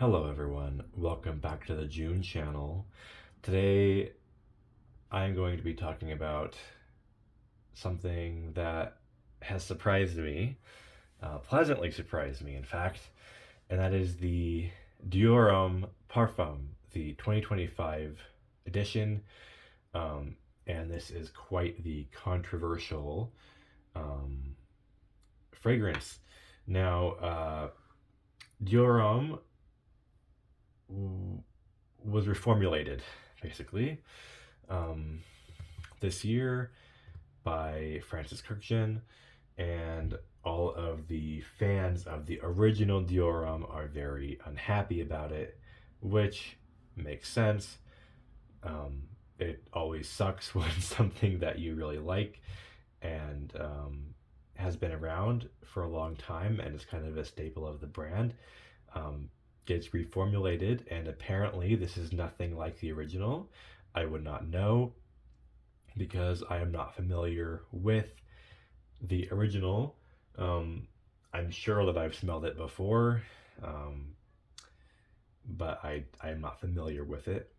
Hello everyone, welcome back to the June channel. Today I'm going to be talking about something that has surprised me, pleasantly surprised me in fact, and that is the Dior Homme Parfum, the 2025 edition, and this is quite the controversial um, fragrance. Now, Dior Homme was reformulated basically um, this year by Francis Kurkdjian, and all of the fans of the original Dior Homme are very unhappy about it, which makes sense. Um, it always sucks when something that you really like and has been around for a long time and is kind of a staple of the brand um, gets reformulated, and apparently this is nothing like the original. I would not know because I am not familiar with the original. Um, I'm sure that I've smelled it before, um, but I am not familiar with it.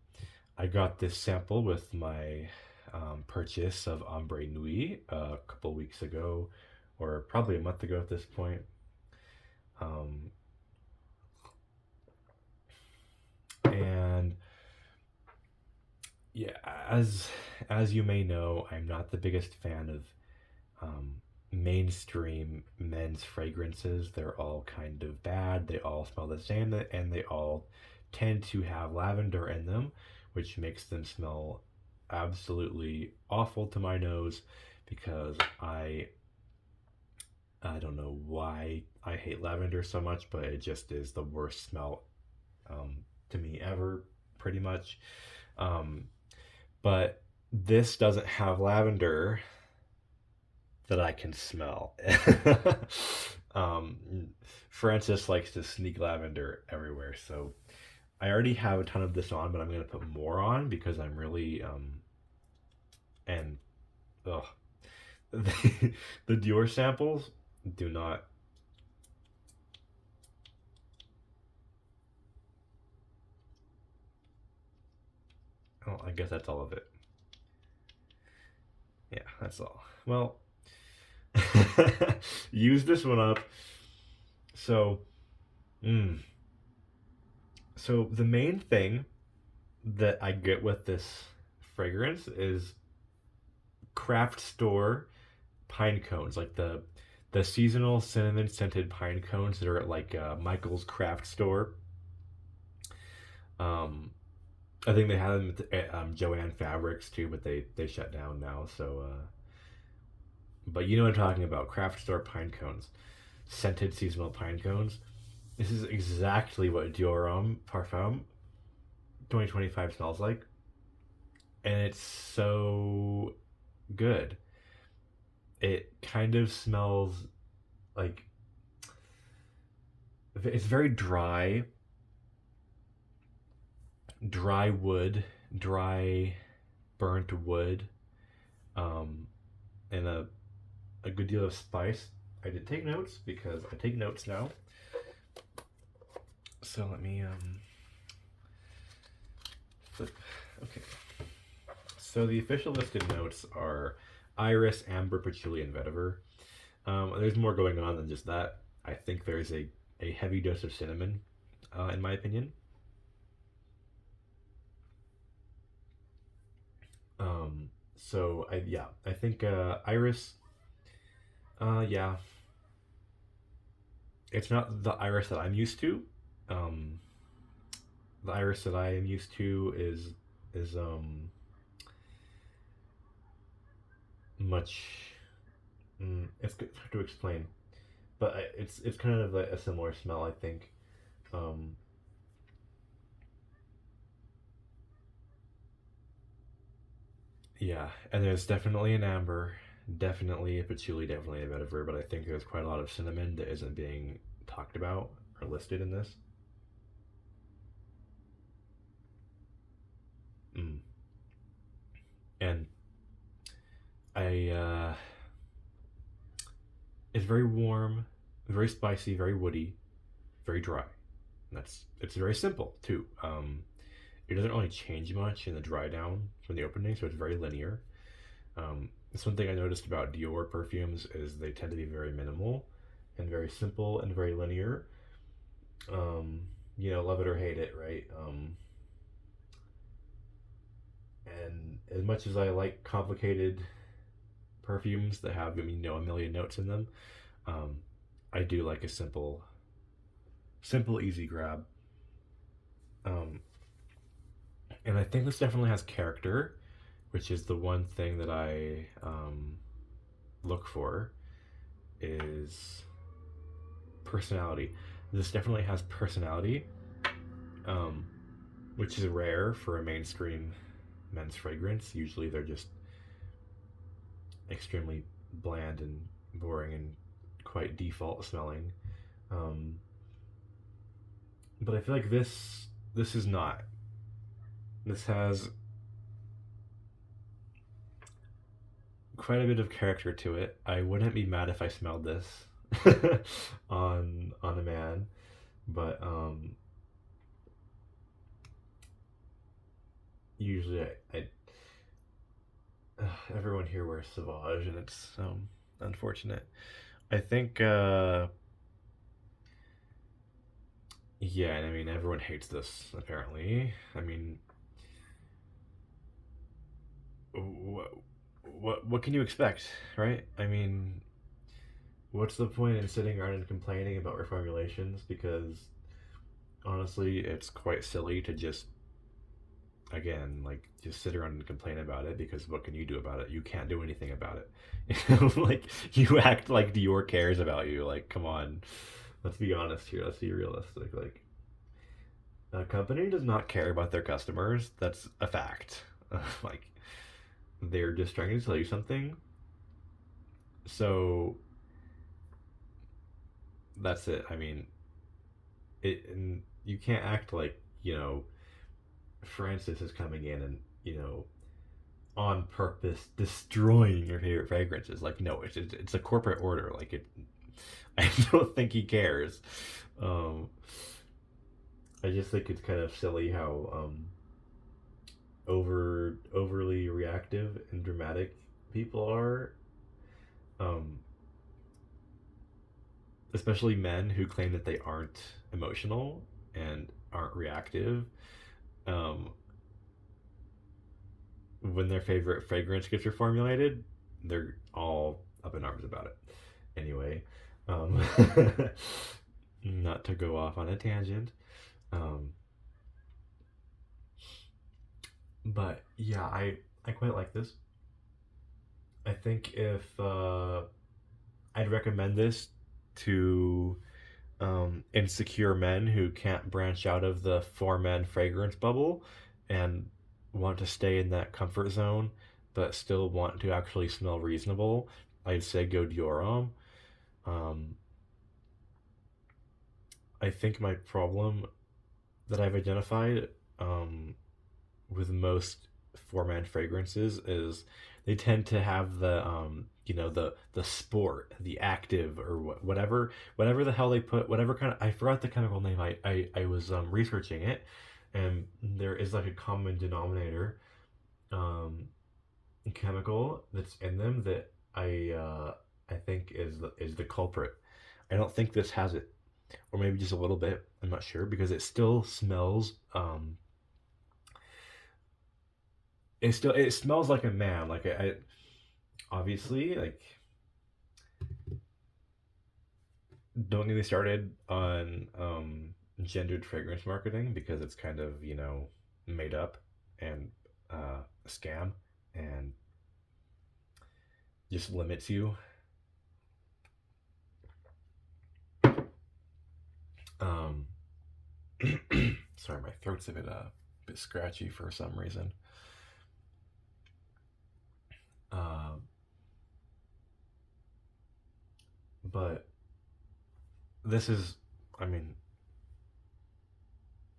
I got this sample with my purchase of Ombre Nuit a couple weeks ago, or probably a month ago at this point. Um, and yeah, as you may know, I'm not the biggest fan of um, mainstream men's fragrances. They're all kind of bad. They all smell the same, and they all tend to have lavender in them, which makes them smell absolutely awful to my nose because I don't know why I hate lavender so much, but it just is the worst smell um, to me ever, pretty much. Um, but this doesn't have lavender that I can smell. um, Francis likes to sneak lavender everywhere, so I already have a ton of this on, but I'm gonna put more on because I'm really and ugh, the Dior samples do not. Oh, I guess that's all of it. Yeah, that's all. Well, use this one up. So, mm, so the main thing that I get with this fragrance is craft store pine cones, like the seasonal cinnamon scented pine cones that are at like Michael's craft store. Um, I think they had them at Joanne Fabrics too, but they shut down now. So, but you know what I'm talking about? Craft store pine cones, scented seasonal pine cones. This is exactly what Dior Homme Parfum 2025 smells like, and it's so good. It kind of smells like it's very dry wood, dry burnt wood, um, and a good deal of spice. I did take notes because I take notes now. So let me flip. Okay. So the official listed notes are iris, amber, patchouli, and vetiver. There's more going on than just that. I think there's a heavy dose of cinnamon, in my opinion. So I think iris. Yeah, it's not the iris that I'm used to. Um, the iris that I am used to is much. It's hard to explain, but it's kind of like a similar smell, I think. Um, yeah, and there's definitely an amber, definitely a patchouli, definitely a vetiver, but I think there's quite a lot of cinnamon that isn't being talked about or listed in this. Mm. And I it's very warm, very spicy, very woody, very dry. it's very simple too. It doesn't really change much in the dry down from the opening, so it's very linear. That's one thing I noticed about Dior perfumes is they tend to be very minimal and very simple and very linear. Um, love it or hate it, right? And as much as I like complicated perfumes that have a million notes in them, um, I do like a simple, easy grab. Um, and I think this definitely has character, which is the one thing that I look for is personality. This definitely has personality, um, which is rare for a mainstream men's fragrance. Usually they're just extremely bland and boring and quite default smelling. Um, but I feel like this is not. This has quite a bit of character to it. I wouldn't be mad if I smelled this on a man, but usually I everyone here wears Sauvage, and it's unfortunate. I think yeah, and I mean everyone hates this apparently. I mean, what what can you expect, right? I mean, what's the point in sitting around and complaining about reformulations? Because honestly, it's quite silly to just again like just sit around and complain about it because what can you do about it? You can't do anything about it. Like you act like Dior cares about you. Like come on, let's be honest here. Let's be realistic. Like a company does not care about their customers. That's a fact. Like they're just trying to tell you something. So that's it. I mean, and you can't act like Francis is coming in and on purpose destroying your favorite fragrances. Like no, it's a corporate order. Like it, I don't think he cares. Um, I just think it's kind of silly how overly reactive and dramatic people are. Um, Especially men who claim that they aren't emotional and aren't reactive. Um, when their favorite fragrance gets reformulated, they're all up in arms about it. Anyway, um, not to go off on a tangent, um, but yeah, I quite like this. I think if I'd recommend this to insecure men who can't branch out of the four men fragrance bubble and want to stay in that comfort zone but still want to actually smell reasonable, I'd say go Dior Homme. Um, I think my problem that I've identified um, with most four man fragrances is they tend to have the sport, the active, or whatever the hell they put, whatever kind of, I forgot the chemical name. I was researching it, and there is like a common denominator um, chemical that's in them that I think is the culprit. I don't think this has it, or maybe just a little bit. I'm not sure because it still smells. It smells like a man. Like I obviously like don't get me started on gendered fragrance marketing because it's kind of made up and a scam and just limits you. Um, sorry, my throat's a bit scratchy for some reason. Um, but this is, I mean,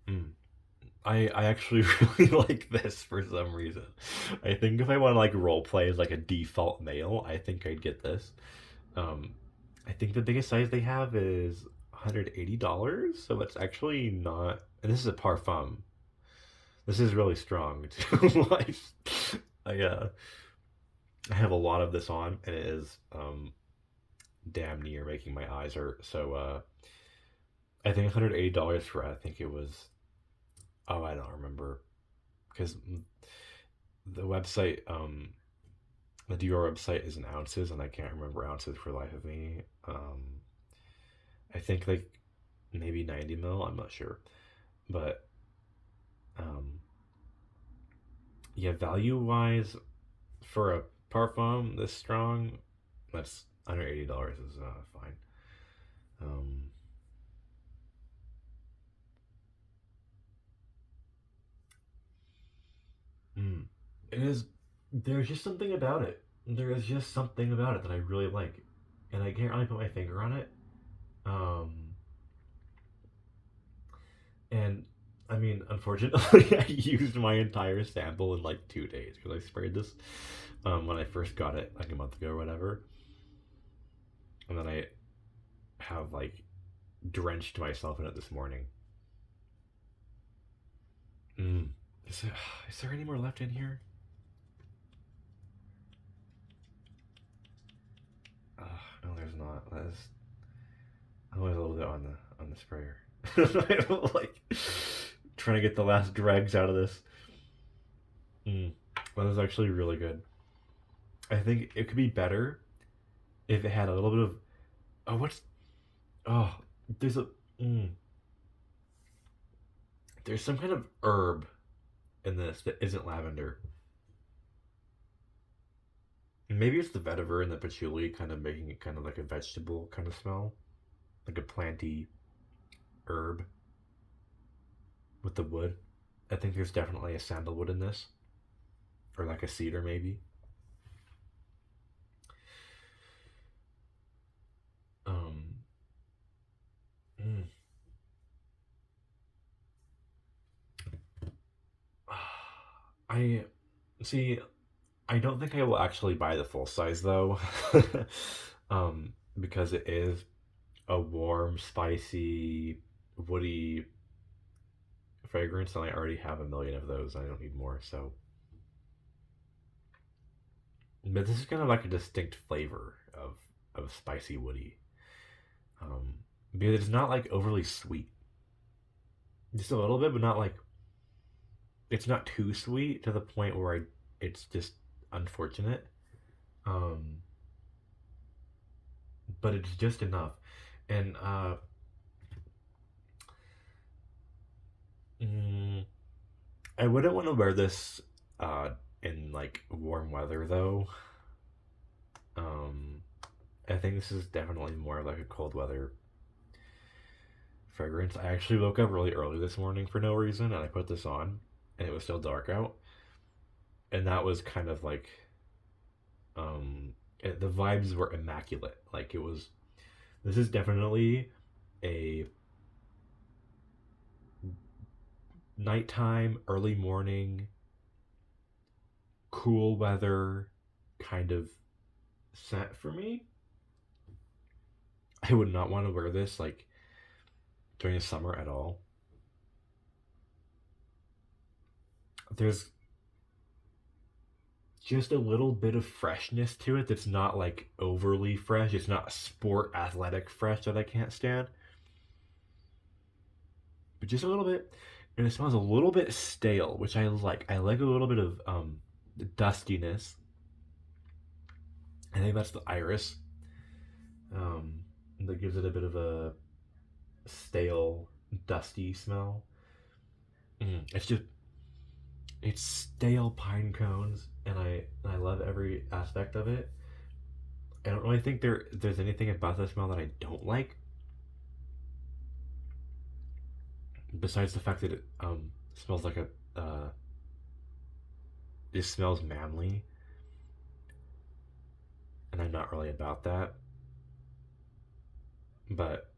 mm, I actually really like this for some reason. I think if I want to like role play as like a default male, I think I'd get this. Um, I think the biggest size they have is $180, so it's actually not. And this is a parfum. This is really strong too. I I have a lot of this on, and it is damn near making my eyes hurt. So I think $180 for, I think it was, oh, I don't remember, because the website, the Dior website is in ounces, and I can't remember ounces for the life of me. I think like maybe 90 mil. I'm not sure, but um, yeah, value wise for a parfum this strong, that's $180 is fine. Um, mm, it is. There's just something about it. There is just something about it that I really like, and I can't really put my finger on it. Um, and I mean, unfortunately, I used my entire sample in like 2 days because I sprayed this when I first got it like a month ago or whatever, and then I have like drenched myself in it this morning. Mm. Is there any more left in here? No, there's not. That's always a little bit on the sprayer. I'm like trying to get the last dregs out of this. Mm. Well, this is actually really good. I think it could be better if it had a little bit of, oh, what's, oh, there's a mm, there's some kind of herb in this that isn't lavender. Maybe it's the vetiver and the patchouli kind of making it kind of like a vegetable kind of smell, like a planty herb with the wood. I think there's definitely a sandalwood in this, or like a cedar maybe. Um, mm. I see. I don't think I will actually buy the full size though, because it is a warm, spicy, woody fragrance, and I already have a million of those. I don't need more. So, but this is kind of like a distinct flavor of spicy woody, um, because it's not like overly sweet. Just a little bit, but not like it's not too sweet to the point where it's just unfortunate. Um, but it's just enough, and mm, I wouldn't want to wear this uh, in like warm weather though. Um, I think this is definitely more like a cold weather fragrance. I actually woke up really early this morning for no reason, and I put this on, and it was still dark out, and that was kind of like the vibes were immaculate. Like it was. This is definitely a nighttime, early morning, cool weather kind of scent for me. I would not want to wear this like during the summer at all. There's just a little bit of freshness to it that's not like overly fresh. It's not sport athletic fresh that I can't stand, but just a little bit. And it smells a little bit stale, which I like. I like a little bit of dustiness. I think that's the iris that gives it a bit of a stale, dusty smell. It's just it's stale pine cones, and I love every aspect of it. I don't really think there's anything about the smell that I don't like, besides the fact that it smells like a it smells manly, and I'm not really about that. But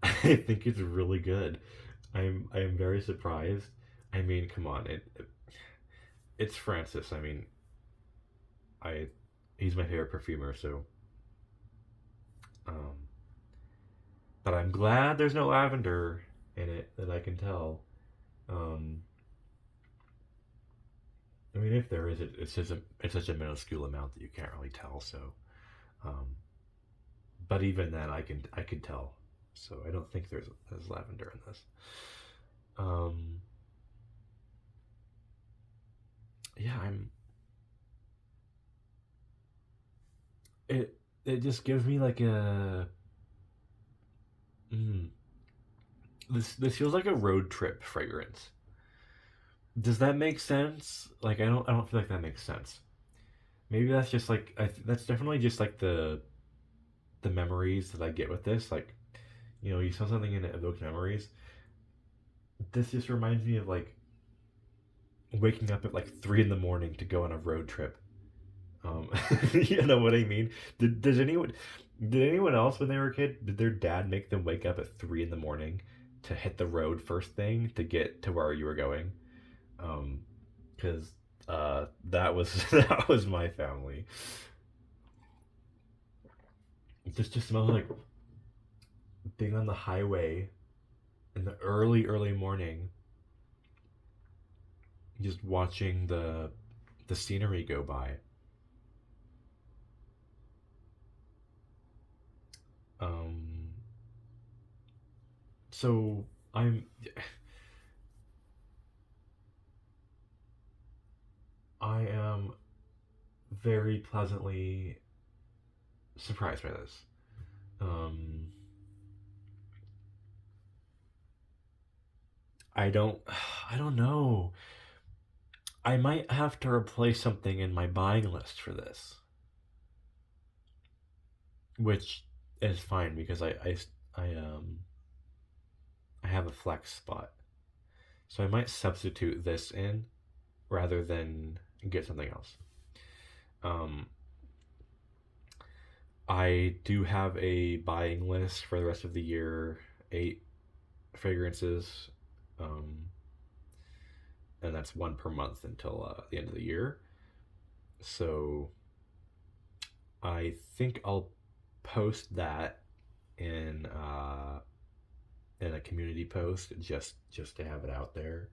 I think it's really good. I am very surprised. I mean, come on, it's Francis. I mean, I he's my favorite perfumer, so um, but I'm glad there's no lavender in it that I can tell. Um, I mean, if there is, it's such a minuscule amount that you can't really tell. So, um, but even then, I can tell. So I don't think there's lavender in this. Um, yeah, I'm. It it just gives me like a. Mm, this feels like a road trip fragrance. Does that make sense? Like I don't feel like that makes sense. Maybe that's just like that's definitely just like the memories that I get with this. Like you saw something and it evokes memories. This just reminds me of like waking up at like 3 in the morning to go on a road trip. Um, you know what I mean? Did anyone else when they were a kid? Did their dad make them wake up at 3 in the morning to hit the road first thing to get to where you were going? Because that was that was my family. It just smells like being on the highway in the early morning, just watching the scenery go by. Um, so I am very pleasantly surprised by this. Um, I don't I don't know. I might have to replace something in my buying list for this, which is fine because I have a flex spot, so I might substitute this in rather than get something else. Um, I do have a buying list for the rest of the year, 8 fragrances, um, and that's one per month until the end of the year. So I think I'll post that in in a community post just to have it out there,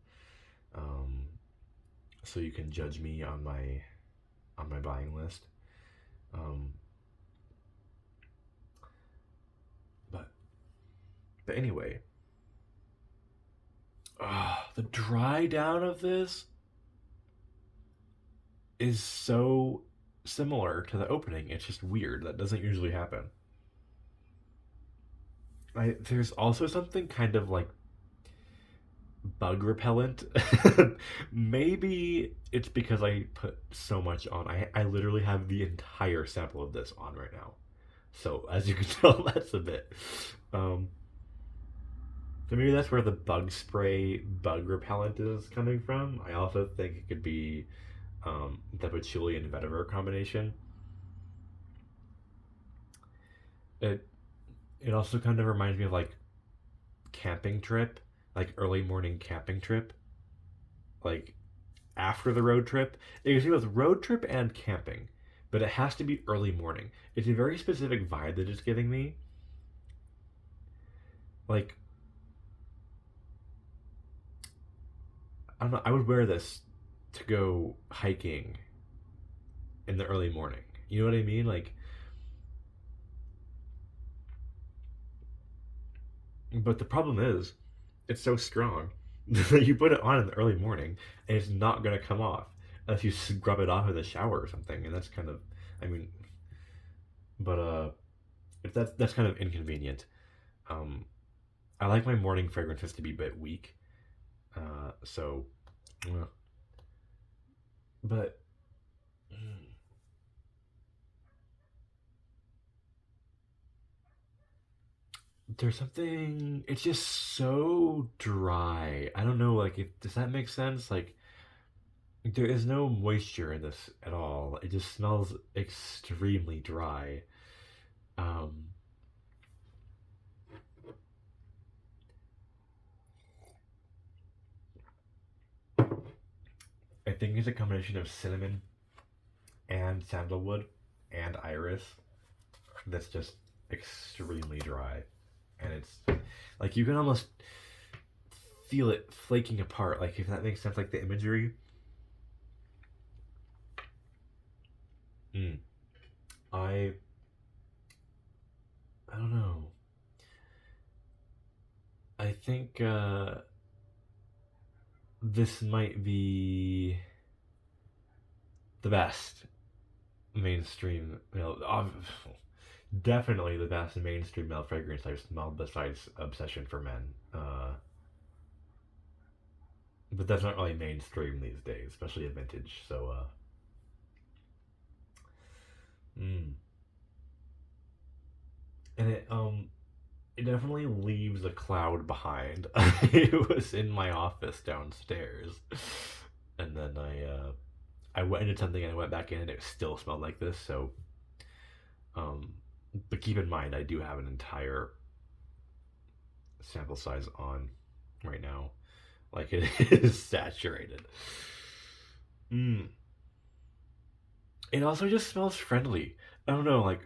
um, so you can judge me on my buying list. Um, but anyway, the dry down of this is so similar to the opening. It's just weird. That doesn't usually happen. There's also something kind of like bug repellent. Maybe it's because I put so much on. I literally have the entire sample of this on right now. So as you can tell, that's a bit. Um, so maybe that's where the bug spray bug repellent is coming from. I also think it could be the patchouli and vetiver combination. It it also kind of reminds me of like camping trip, like early morning camping trip, like after the road trip. It gives me both road trip and camping, but it has to be early morning. It's a very specific vibe that it's giving me. Like I don't know, I would wear this to go hiking in the early morning. You know what I mean? Like, but the problem is, it's so strong that you put it on in the early morning and it's not gonna come off unless you scrub it off in the shower or something. And that's kind of, I mean, but if that's kind of inconvenient. Um, I like my morning fragrances to be a bit weak. So, but there's something. It's just so dry. I don't know. Like, does that make sense? Like, there is no moisture in this at all. It just smells extremely dry. Um, I think it's a combination of cinnamon and sandalwood and iris that's just extremely dry. and it's like you can almost feel it flaking apart. Like if that makes sense, like the imagery. Mm. I I don't know. I think this might be the best mainstream male. Definitely the best mainstream male fragrance I've smelled besides Obsession for Men. But that's not really mainstream these days, especially a vintage. So, mm. And it definitely leaves a cloud behind. It was in my office downstairs, and then I went into something and I went back in and it still smelled like this. So, um, but keep in mind I do have an entire sample size on right now. Like it is saturated. Mm. It also just smells friendly. I don't know, like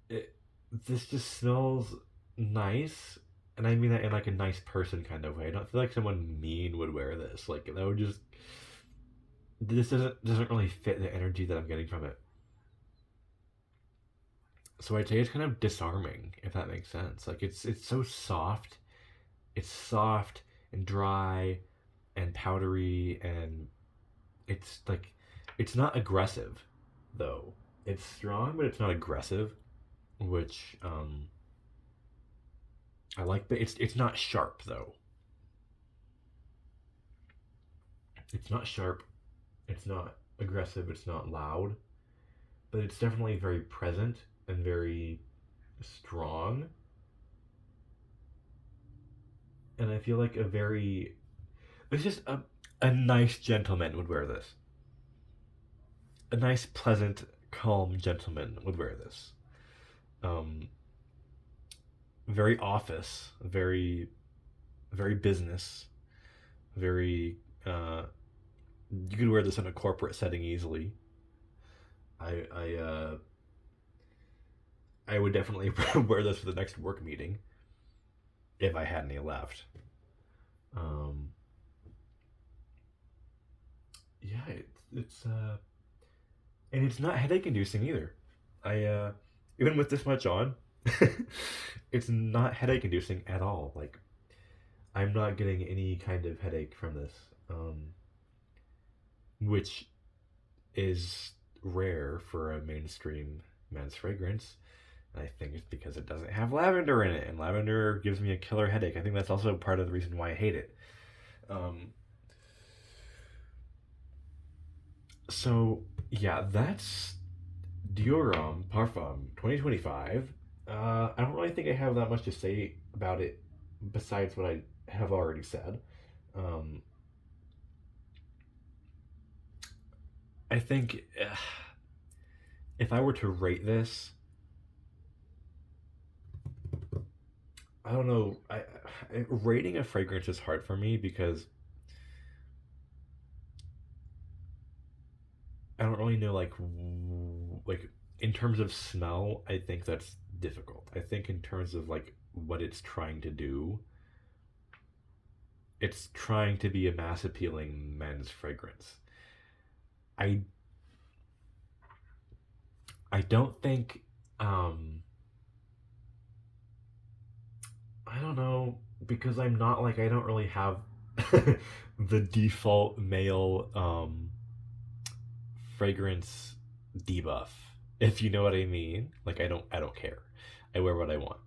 it, this just smells nice, and I mean that in like a nice person kind of way. I don't feel like someone mean would wear this. Like that would just this doesn't really fit the energy that I'm getting from it. So I'd say it's kind of disarming, if that makes sense. Like it's so soft. It's soft and dry and powdery, and it's like it's not aggressive though. It's strong, but it's not aggressive, which I like. But it's not sharp though. It's not sharp. It's not aggressive. It's not loud, but it's definitely very present and very strong. And I feel like it's just a nice gentleman would wear this. A nice, pleasant, calm gentleman would wear this. Um, very office, very business, very. You could wear this in a corporate setting easily. I I uh, I would definitely wear this for the next work meeting if I had any left. Um, yeah, it's and it's not headache inducing either. I Even with this much on, it's not headache inducing at all. Like I'm not getting any kind of headache from this, which is rare for a mainstream men's fragrance. I think it's because it doesn't have lavender in it, and lavender gives me a killer headache. I think that's also part of the reason why I hate it. Um, so yeah, that's Dior Homme Parfum 2025. I don't really think I have that much to say about it besides what I have already said. Um, I think if I were to rate this, I don't know. Rating a fragrance is hard for me because I don't really know like in terms of smell. I think that's difficult. I think in terms of like what it's trying to do, it's trying to be a mass appealing men's fragrance. I I don't think I don't know because I'm not like I don't really have the default male fragrance debuff, if you know what I mean. Like I don't care. I wear what I want.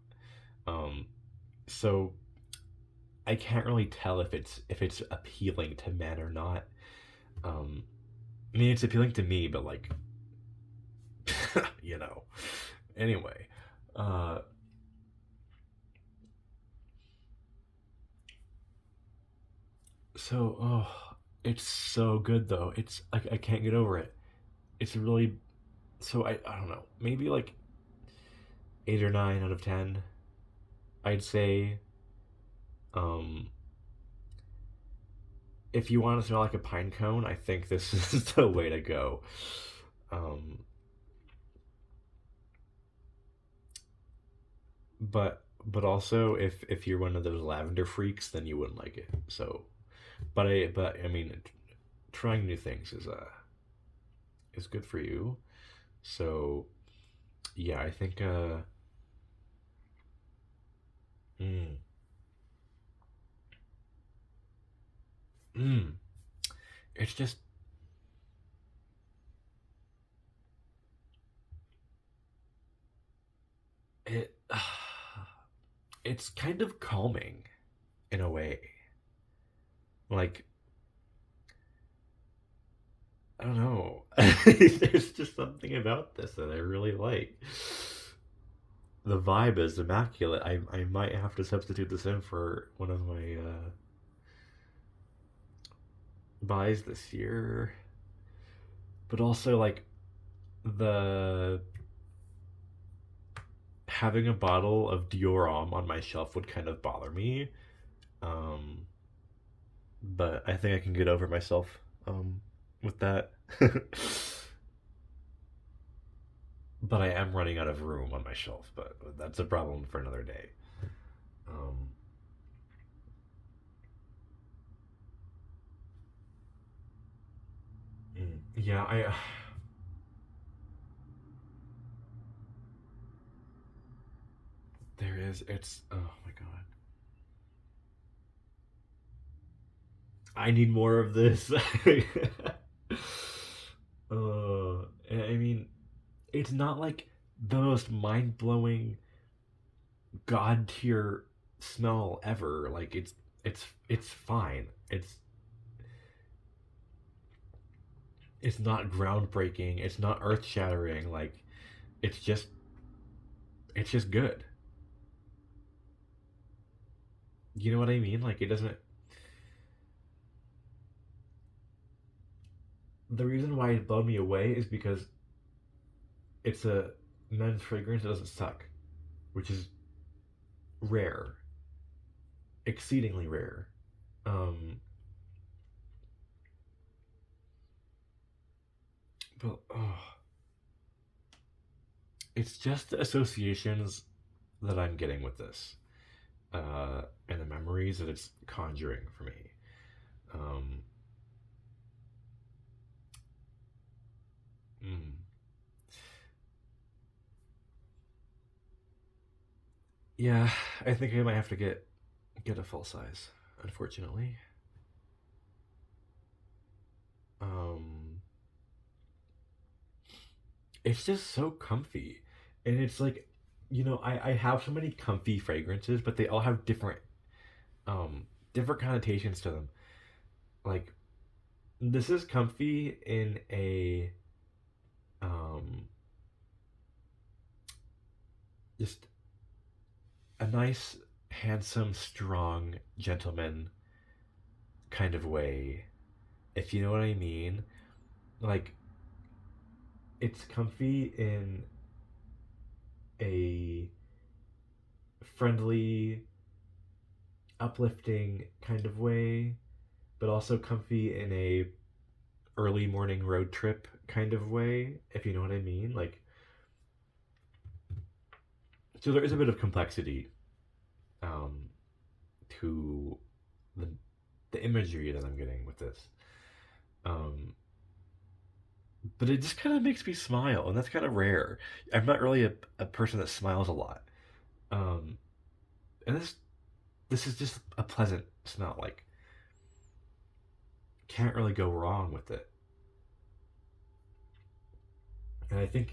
Um so I can't really tell if it's appealing to men or not. Um I mean it's appealing to me, but like you know. Anyway, uh oh, it's so good though. It's like I can't get over it. It's really I don't know. Maybe like 8 or 9 out of 10. I'd say um if you want to smell like a pine cone, I think this is the way to go. Um, but but also if you're one of those lavender freaks, then you wouldn't like it. So, but I mean, trying new things is good for you. So yeah, I think mm, mm, it's just it. It's kind of calming in a way. Like I don't know. There's just something about this that I really like. The vibe is immaculate. I might have to substitute this in for one of my buys this year. But also like the having a bottle of Dior Homme on my shelf would kind of bother me. Um, but I think I can get over myself with that. But I am running out of room on my shelf, but that's a problem for another day. Um, yeah, I there is it's oh my god. I need more of this. I mean, it's not like the most mind-blowing god tier smell ever. Like it's fine. It's not groundbreaking. It's not earth-shattering. Like it's just it's just good. You know what I mean? Like it doesn't. The reason why it blew me away is because it's a men's fragrance that doesn't suck, which is rare, exceedingly rare. Um, but it's just the associations that I'm getting with this, and the memories that it's conjuring for me. Um, mm, yeah, I think I might have to get a full size, unfortunately. Um, it's just so comfy, and it's like, I have so many comfy fragrances, but they all have um different connotations to them. Like this is comfy in a um just a nice, handsome, strong gentleman kind of way, if you know what I mean. Like it's comfy in a friendly, uplifting kind of way, but also comfy in a early morning road trip kind of way, if you know what I mean. Like so there is a bit of complexity um to the the imagery that I'm getting with this. Um but it just kind of makes me smile, and that's kind of rare. I'm not really a person that smiles a lot. Um and this is just a pleasant smell. Like can't really go wrong with it. And I think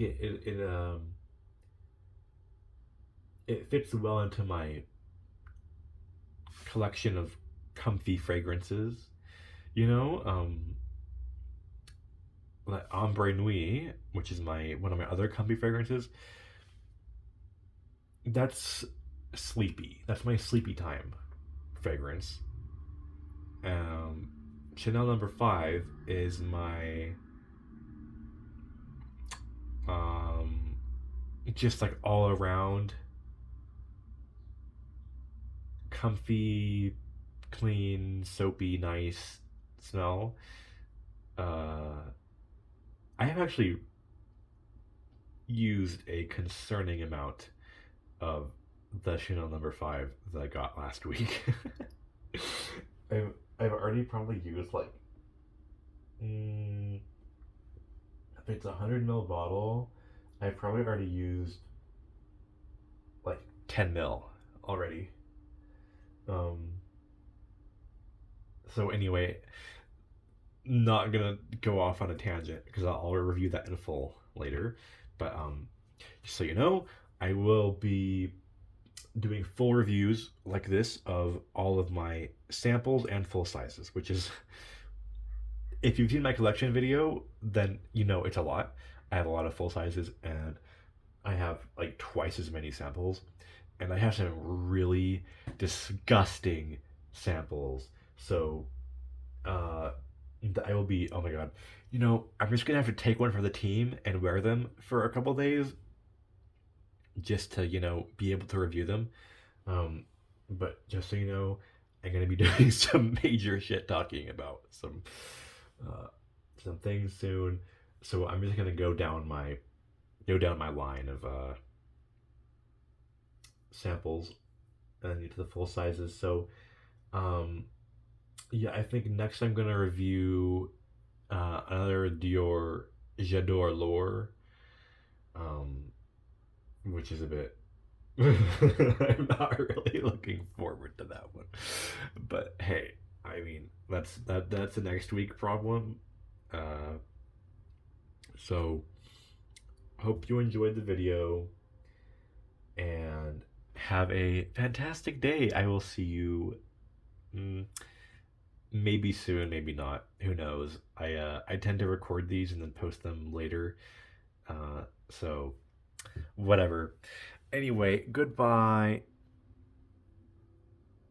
it fits well into my collection of comfy fragrances. You know, like Ombre Nuit, which is my one of my other comfy fragrances. That's sleepy. That's my sleepy time fragrance. Um, Chanel number 5 is my um, just like all around comfy, clean, soapy, nice smell. Uh, I have actually used a concerning amount of the Chanel number 5 that I got last week. I've, I've already probably used like, mm, if it's a 100 ml bottle, I've probably already used like 10 ml already. Um, so anyway, not gonna go off on a tangent because I'll review that in full later. But just so you know, I will be doing full reviews like this of all of my samples and full sizes, which is, if you've seen my collection video, then you know it's a lot. I have a lot of full sizes and I have like twice as many samples, and I have some really disgusting samples. So uh, I will be, oh my god, I'm just gonna have to take one for the team and wear them for a couple days just to be able to review them. Um, but just so you know, I'm gonna be doing some major shit talking about uh, some things soon. So I'm just gonna go down my line of samples and get to the full sizes. So um, yeah, I think next I'm gonna review another Dior J'adore L'Or, um, which is a bit. I'm not really looking forward to that one, but hey, I mean that's a next week problem. Uh, so hope you enjoyed the video and have a fantastic day. I will see you. Mm, Maybe soon, maybe not. Who knows? I tend to record these and then post them later. So whatever. Anyway, goodbye.